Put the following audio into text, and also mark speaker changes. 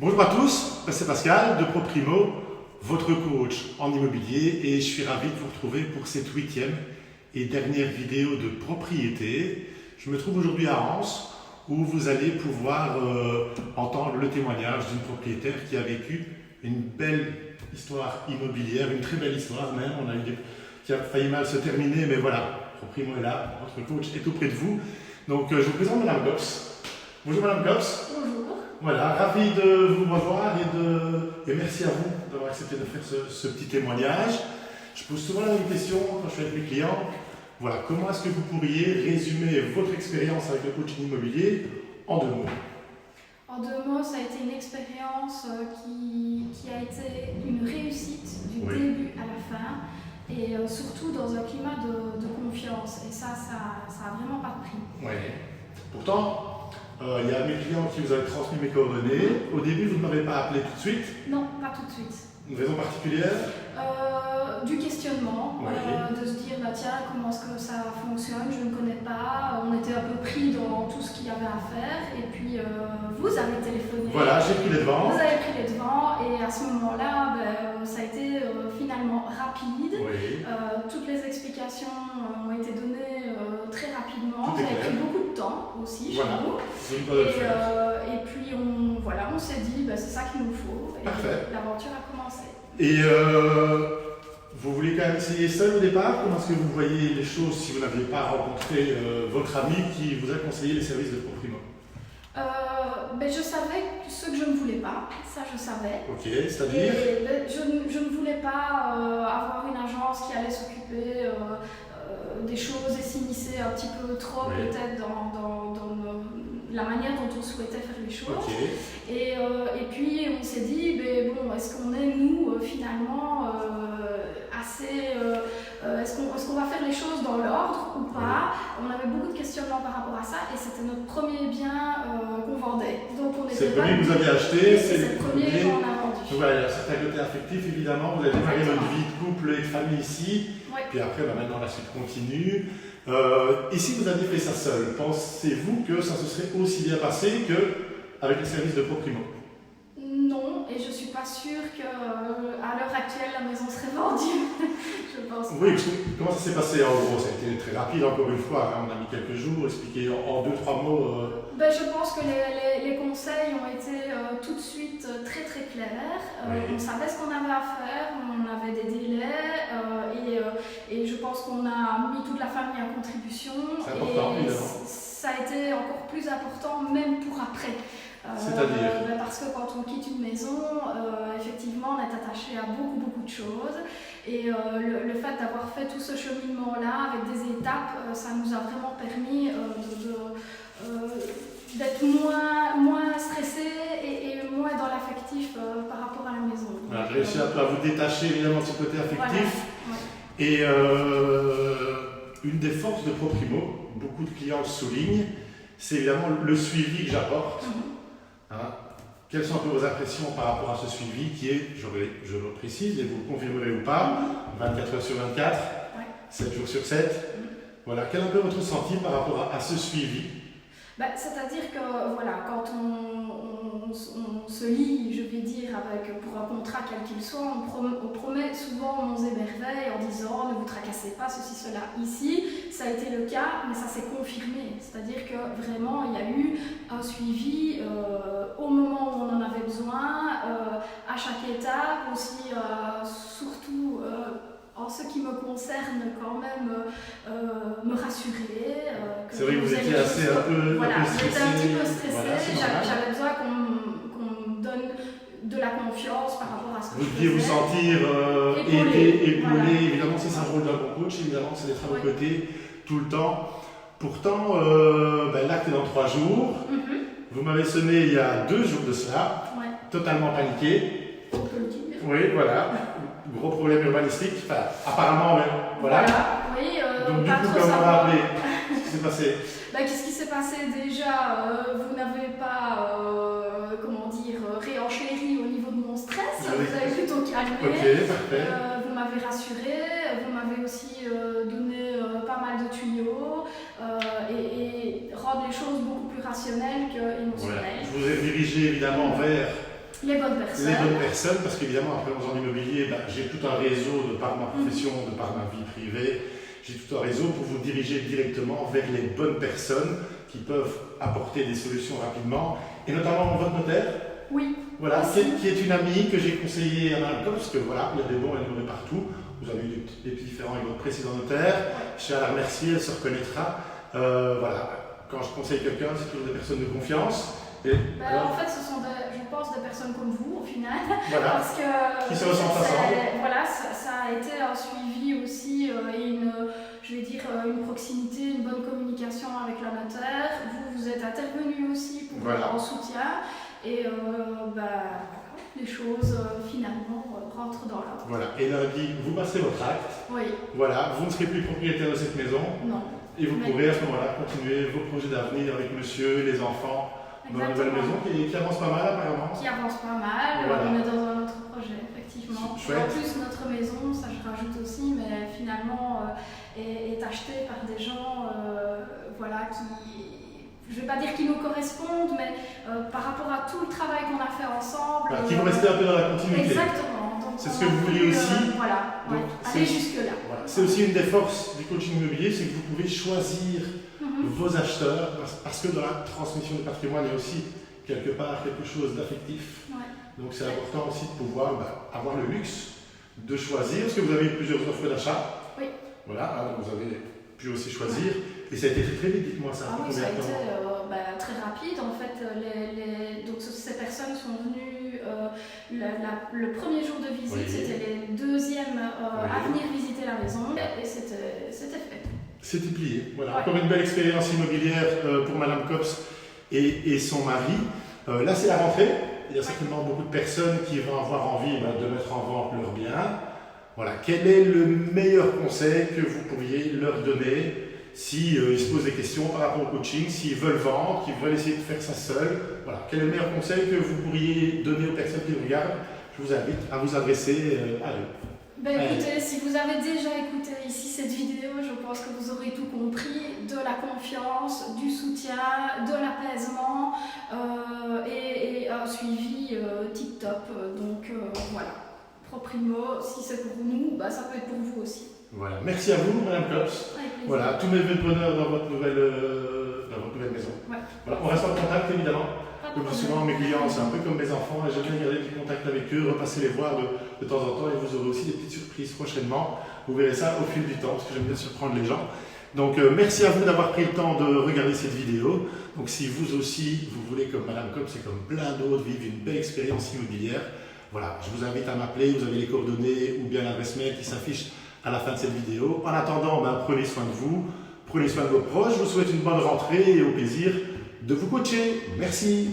Speaker 1: Bonjour à tous, c'est Pascal de ProPrimo, votre coach en immobilier, et je suis ravi de vous retrouver pour cette 8e et dernière vidéo de propriété. Je me trouve aujourd'hui à Anse où vous allez pouvoir entendre le témoignage d'une propriétaire qui a vécu une belle histoire immobilière, une très belle histoire même, qui a failli mal se terminer, mais voilà, ProPrimo est là, votre coach est auprès de vous. Donc je vous présente Madame Gops. Bonjour Madame Gops.
Speaker 2: Bonjour.
Speaker 1: Voilà, ravi de vous revoir et merci à vous d'avoir accepté de faire ce petit témoignage. Je pose souvent la même question quand je suis avec mes clients. Voilà, comment est-ce que vous pourriez résumer votre expérience avec le coaching immobilier en 2 mots?
Speaker 2: En 2 mots, ça a été une expérience qui a été une réussite du début à la fin et surtout dans un climat de confiance. Et ça a vraiment pas de prix.
Speaker 1: Oui. Pourtant, il y a mes clients qui vous avaient transmis mes coordonnées. Au début, vous ne m'avez pas appelé tout de suite.
Speaker 2: Non, pas tout de suite.
Speaker 1: Une raison particulière?
Speaker 2: Du questionnement, de se dire tiens, comment est-ce que ça fonctionne, je ne connais pas. On était un peu pris dans tout ce qu'il y avait à faire et puis vous avez téléphoné.
Speaker 1: Voilà, j'ai pris les devants.
Speaker 2: Vous avez pris les devants et à ce moment-là, ça a été finalement rapide. Toutes les explications ont été données très rapidement. Ça a pris beaucoup de temps aussi chez nous. Et puis on s'est dit c'est ça qu'il nous faut. Et l'aventure a commencé.
Speaker 1: Et vous voulez quand même essayer seul au départ? Comment est-ce que vous voyez les choses si vous n'aviez pas rencontré votre ami qui vous a conseillé les services de ProPrimo?
Speaker 2: Je savais ce que je ne voulais pas, ça je savais.
Speaker 1: Ok, c'est-à-dire?
Speaker 2: Je ne voulais pas avoir une agence qui allait s'occuper des choses et s'immiscer un petit peu trop peut-être dans la manière dont on souhaitait faire les choses. Et puis on s'est dit, est-ce qu'on est nous finalement assez... est-ce qu'on va faire les choses dans l'ordre ou pas? On avait beaucoup de questionnements par rapport à ça et c'était notre premier bien qu'on vendait. Donc on était
Speaker 1: c'est le premier que vous avez acheté,
Speaker 2: c'est le premier qu'on a vendu.
Speaker 1: Donc voilà, il y a un certain côté affectif évidemment, vous avez démarré votre vie de couple et de famille ici, puis après maintenant la suite continue. Ici vous aviez fait ça seul, pensez-vous que ça se serait aussi bien passé qu'avec les services de ProPrimo?
Speaker 2: Non, et je ne suis pas sûre qu'à l'heure actuelle la maison serait vendue. Je pense pas.
Speaker 1: Oui, comment ça s'est passé en gros? Ça a été très rapide encore une fois, on a mis quelques jours, expliquez en 2-3 mots.
Speaker 2: Je pense que les conseils ont été tout de suite très très clairs. On savait ce qu'on avait à faire, on avait des délais et je pense qu'on a mis toute la famille en contribution.
Speaker 1: C'est important, évidemment.
Speaker 2: Ça a été encore plus important même pour après.
Speaker 1: C'est-à-dire
Speaker 2: parce que quand on quitte une maison, effectivement, on est attaché à beaucoup de choses. Et le fait d'avoir fait tout ce cheminement-là avec des étapes, ça nous a vraiment permis d'être moins stressé et moins dans l'affectif par rapport à la maison.
Speaker 1: Voilà, j'ai réussi à vous détacher évidemment de ce côté affectif. Et une des forces de ProPrimo, beaucoup de clients le soulignent, c'est évidemment le suivi que j'apporte. Quelles sont un peu vos impressions par rapport à ce suivi qui est, je le précise, et vous le confirmerez ou pas, 24 heures sur 24, 7 jours sur 7. Voilà, quel est un peu votre ressenti par rapport à ce suivi?
Speaker 2: C'est-à-dire que quand on se lie, je vais dire, pour un contrat quel qu'il soit, on promet souvent monts et merveilles en disant ne vous tracassez pas, ceci, cela. Ici, ça a été le cas, mais ça s'est confirmé. C'est-à-dire que vraiment, il y a eu un suivi au moment où on en avait besoin, à chaque étape, aussi surtout... en ce qui me concerne, quand même, me rassurer.
Speaker 1: C'est vrai que vous étiez assez un peu stressé.
Speaker 2: J'étais un petit peu stressée. J'avais besoin qu'on me donne de la confiance par rapport à ce que je faisais.
Speaker 1: Vous deviez vous sentir aidé, épaulé. Évidemment, c'est un rôle d'un bon coach. Évidemment, c'est d'être à vos côtés tout le temps. Pourtant, l'acte est dans 3 jours. Vous m'avez sonné il y a 2 jours de cela, totalement paniqué.
Speaker 2: On peut le dire.
Speaker 1: Oui, voilà. Gros problème urbanistique, apparemment, mais voilà. Donc, du coup, comment on va appeler? Qu'est-ce qui s'est passé?
Speaker 2: Qu'est-ce qui s'est passé déjà? Vous n'avez pas, réenchéri au niveau de mon stress, vous avez plutôt calmé.
Speaker 1: Ok, parfait.
Speaker 2: Vous m'avez rassuré, vous m'avez aussi donné pas mal de tuyaux et rendre les choses beaucoup plus rationnelles qu'émotionnelles.
Speaker 1: Je vous ai dirigé évidemment vers
Speaker 2: Les bonnes personnes.
Speaker 1: Les bonnes personnes, parce qu'évidemment, après, dans l'immobilier, j'ai tout un réseau de par ma profession, de par ma vie privée. J'ai tout un réseau pour vous diriger directement vers les bonnes personnes qui peuvent apporter des solutions rapidement, et notamment votre notaire.
Speaker 2: Oui.
Speaker 1: Voilà, qui est une amie que j'ai conseillée à Madame Cops, parce que voilà, il y a des bons et des mauvais partout. Vous avez eu des petits différends avec votre précédent notaire. Je tiens à la remercier, elle se reconnaîtra. Voilà, quand je conseille quelqu'un, c'est toujours des personnes de confiance.
Speaker 2: En fait, ce sont, je pense, des personnes comme vous, au final.
Speaker 1: Voilà,
Speaker 2: parce que
Speaker 1: qui se ressentent ensemble.
Speaker 2: Voilà, ça a été un suivi aussi et une proximité, une bonne communication avec la notaire. Vous êtes intervenu aussi pour en soutien. Et les choses finalement rentrent dans l'ordre.
Speaker 1: Voilà, et lundi, vous passez votre acte.
Speaker 2: Oui.
Speaker 1: Voilà, vous ne serez plus propriétaire de cette maison.
Speaker 2: Non.
Speaker 1: Et vous pourrez à ce moment-là continuer vos projets d'avenir avec monsieur, les enfants, dans la nouvelle maison qui avance pas mal apparemment.
Speaker 2: Qui avance pas mal,
Speaker 1: voilà.
Speaker 2: On est dans un autre projet, effectivement.
Speaker 1: Chouette.
Speaker 2: En plus, notre maison, ça je rajoute aussi, mais finalement est achetée par des gens qui. Je ne vais pas dire qu'ils nous correspondent, mais par rapport à tout le travail qu'on a fait ensemble.
Speaker 1: Qui vont rester un peu dans la continuité.
Speaker 2: Exactement.
Speaker 1: C'est ce que vous vouliez aussi.
Speaker 2: Aller jusque-là.
Speaker 1: Voilà. C'est aussi une des forces du coaching immobilier, c'est que vous pouvez choisir vos acheteurs, parce que dans la transmission du patrimoine, il y a aussi quelque part quelque chose d'affectif.
Speaker 2: Ouais.
Speaker 1: Donc c'est important aussi de pouvoir avoir le luxe de choisir, parce que vous avez plusieurs offres d'achat.
Speaker 2: Oui.
Speaker 1: Voilà, donc vous avez pu aussi choisir. Et ça a été fait très vite, dites-moi ça.
Speaker 2: Oui, ça a été très rapide. En fait, donc ces personnes sont venues le premier jour de visite, c'était les deuxièmes à venir visiter la maison et c'était fait.
Speaker 1: C'était plié. Voilà. Encore une belle expérience immobilière pour Madame Cops et son mari. Là, c'est la rentrée. Il y a certainement beaucoup de personnes qui vont avoir envie de mettre en vente leurs biens. Voilà. Quel est le meilleur conseil que vous pourriez leur donner si ils se posent des questions par rapport au coaching, s'ils veulent vendre, qu'ils veulent essayer de faire ça seuls? Voilà. Quel est le meilleur conseil que vous pourriez donner aux personnes qui nous regardent? Je vous invite à vous adresser à eux.
Speaker 2: Écoutez, si vous avez déjà écouté ici cette vidéo, je pense que vous aurez tout compris, de la confiance, du soutien, de l'apaisement et un suivi tip-top. Donc voilà, Proprimo, si c'est pour nous, ça peut être pour vous aussi.
Speaker 1: Voilà, merci à vous, Madame Cops. Voilà, tous mes vœux de bonheur dans votre nouvelle maison.
Speaker 2: Ouais.
Speaker 1: Voilà, on reste en contact évidemment. Comme souvent, mes clients, c'est un peu comme mes enfants, et j'aime bien garder des contacts avec eux, repasser les voir de temps en temps, et vous aurez aussi des petites surprises prochainement. Vous verrez ça au fil du temps, parce que j'aime bien surprendre les gens. Donc, merci à vous d'avoir pris le temps de regarder cette vidéo. Donc, si vous aussi, vous voulez, comme Madame Cops et comme plein d'autres, vivre une belle expérience immobilière, voilà, je vous invite à m'appeler, vous avez les coordonnées ou bien l'adresse mail qui s'affiche à la fin de cette vidéo. En attendant, prenez soin de vous, prenez soin de vos proches. Je vous souhaite une bonne rentrée et au plaisir de vous coacher. Merci.